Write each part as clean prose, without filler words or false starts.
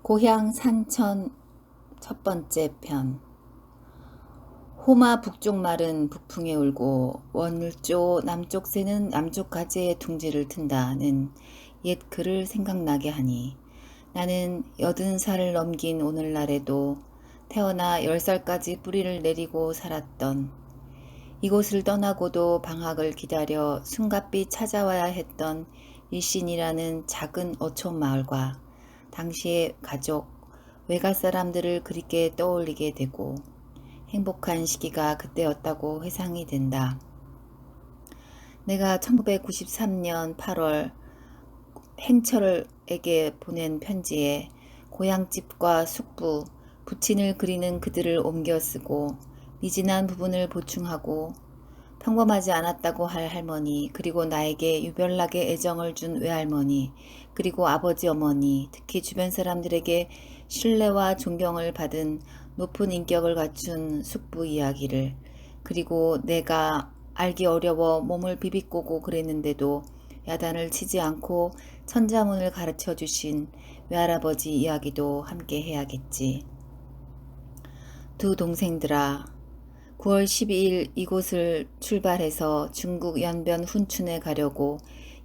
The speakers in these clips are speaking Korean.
고향 산천 첫 번째 편. 호마 북쪽 말은 북풍에 울고 원울조 남쪽 새는 남쪽 가지에 둥지를 튼다는 옛 글을 생각나게 하니 나는 80살을 넘긴 오늘날에도 태어나 10살까지 뿌리를 내리고 살았던, 이곳을 떠나고도 방학을 기다려 숨가삐 찾아와야 했던 일신이라는 작은 어촌 마을과 당시의 가족, 외가 사람들을 그립게 떠올리게 되고 행복한 시기가 그때였다고 회상이 된다. 내가 1993년 8월 행철에게 보낸 편지에 고향집과 숙부, 부친을 그리는 그들을 옮겨 쓰고 미진한 부분을 보충하고 평범하지 않았다고 할 할머니, 그리고 나에게 유별나게 애정을 준 외할머니, 그리고 아버지 어머니, 특히 주변 사람들에게 신뢰와 존경을 받은 높은 인격을 갖춘 숙부 이야기를, 그리고 내가 알기 어려워 몸을 비비꼬고 그랬는데도 야단을 치지 않고 천자문을 가르쳐 주신 외할아버지 이야기도 함께 해야겠지. 두 동생들아, 9월 12일 이곳을 출발해서 중국 연변 훈춘에 가려고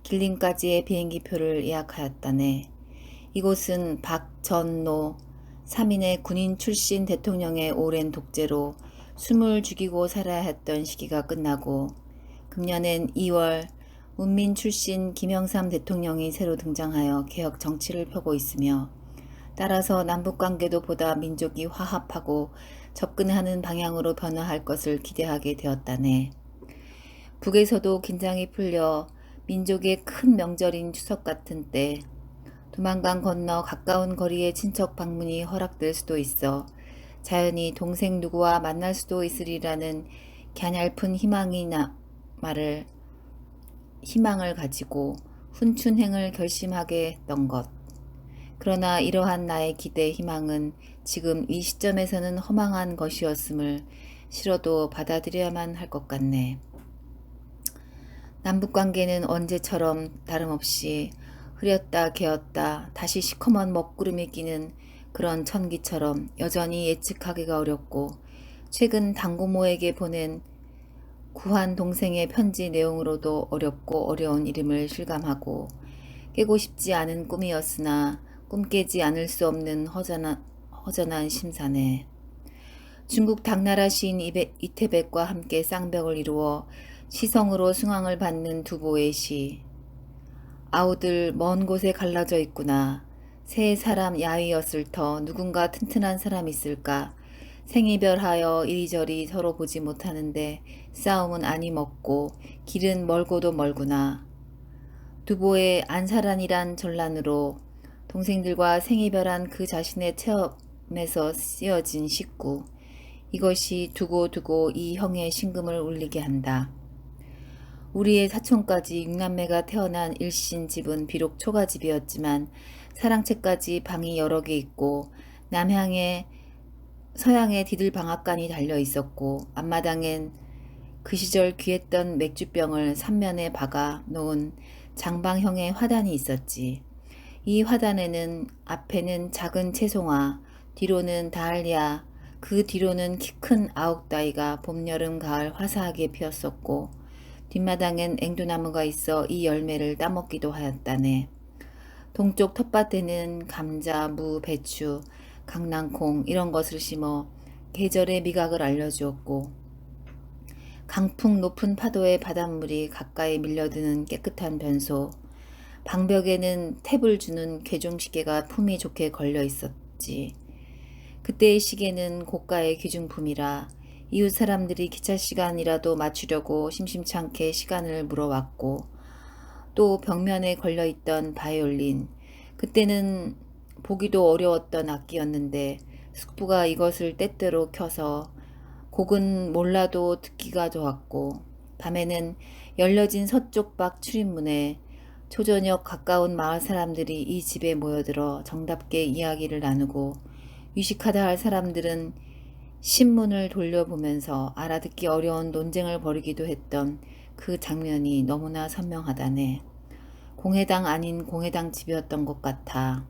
길림까지의 비행기표를 예약하였다네. 이곳은 박전노 3인의 군인 출신 대통령의 오랜 독재로 숨을 죽이고 살아야 했던 시기가 끝나고 금년엔 2월 문민 출신 김영삼 대통령이 새로 등장하여 개혁 정치를 펴고 있으며, 따라서 남북관계도 보다 민족이 화합하고 접근하는 방향으로 변화할 것을 기대하게 되었다네. 북에서도 긴장이 풀려 민족의 큰 명절인 추석 같은 때 두만강 건너 가까운 거리에 친척 방문이 허락될 수도 있어 자연히 동생 누구와 만날 수도 있으리라는 갸냘픈 희망을 가지고 훈춘행을 결심하게 했던 것. 그러나 이러한 나의 기대, 희망은 지금 이 시점에서는 허망한 것이었음을 싫어도 받아들여야만 할 것 같네. 남북관계는 언제처럼 다름없이 흐렸다 개었다 다시 시커먼 먹구름이 끼는 그런 천기처럼 여전히 예측하기가 어렵고, 최근 당고모에게 보낸 구한 동생의 편지 내용으로도 어렵고 어려운 이름을 실감하고, 깨고 싶지 않은 꿈이었으나 꿈 깨지 않을 수 없는 허전한 심사네. 중국 당나라 시인 이태백과 함께 쌍벽을 이루어 시성으로 승왕을 받는 두보의 시. 아우들 먼 곳에 갈라져 있구나. 새 사람 야위였을 터 누군가 튼튼한 사람 있을까. 생이별하여 이리저리 서로 보지 못하는데 싸움은 아니 먹고 길은 멀고도 멀구나. 두보의 안사란이란 전란으로 동생들과 생이별한 그 자신의 체험에서 쓰여진 식구. 이것이 두고 이 형의 심금을 울리게 한다. 우리의 사촌까지 6남매가 태어난 일신 집은 비록 초가집이었지만 사랑채까지 방이 여러 개 있고 남향에 서양에 디들 방앗간이 달려 있었고, 앞마당엔 그 시절 귀했던 맥주병을 3면에 박아 놓은 장방형의 화단이 있었지. 이 화단에는 앞에는 작은 채송화, 뒤로는 다알리아, 그 뒤로는 키 큰 아옥다이가 봄, 여름, 가을 화사하게 피었었고, 뒷마당엔 앵두나무가 있어 이 열매를 따먹기도 하였다네. 동쪽 텃밭에는 감자, 무, 배추, 강낭콩 이런 것을 심어 계절의 미각을 알려주었고, 강풍 높은 파도의 바닷물이 가까이 밀려드는 깨끗한 변소, 방벽에는 탭을 주는 괴종시계가 품이 좋게 걸려 있었지. 그때의 시계는 고가의 귀중품이라 이웃 사람들이 기차 시간이라도 맞추려고 심심찮게 시간을 물어왔고, 또 벽면에 걸려있던 바이올린, 그때는 보기도 어려웠던 악기였는데 숙부가 이것을 때때로 켜서 곡은 몰라도 듣기가 좋았고, 밤에는 열려진 서쪽 박 출입문에 초저녁 가까운 마을 사람들이 이 집에 모여들어 정답게 이야기를 나누고, 위식하다 할 사람들은 신문을 돌려보면서 알아듣기 어려운 논쟁을 벌이기도 했던 그 장면이 너무나 선명하다네. 공회당 아닌 공회당 집이었던 것 같아.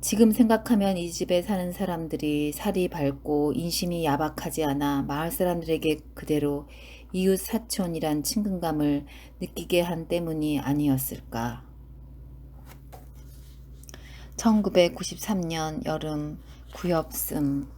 지금 생각하면 이 집에 사는 사람들이 살이 밝고 인심이 야박하지 않아 마을 사람들에게 그대로 이웃 사촌이란 친근감을 느끼게 한 때문이 아니었을까. 1993년 여름 구엽섬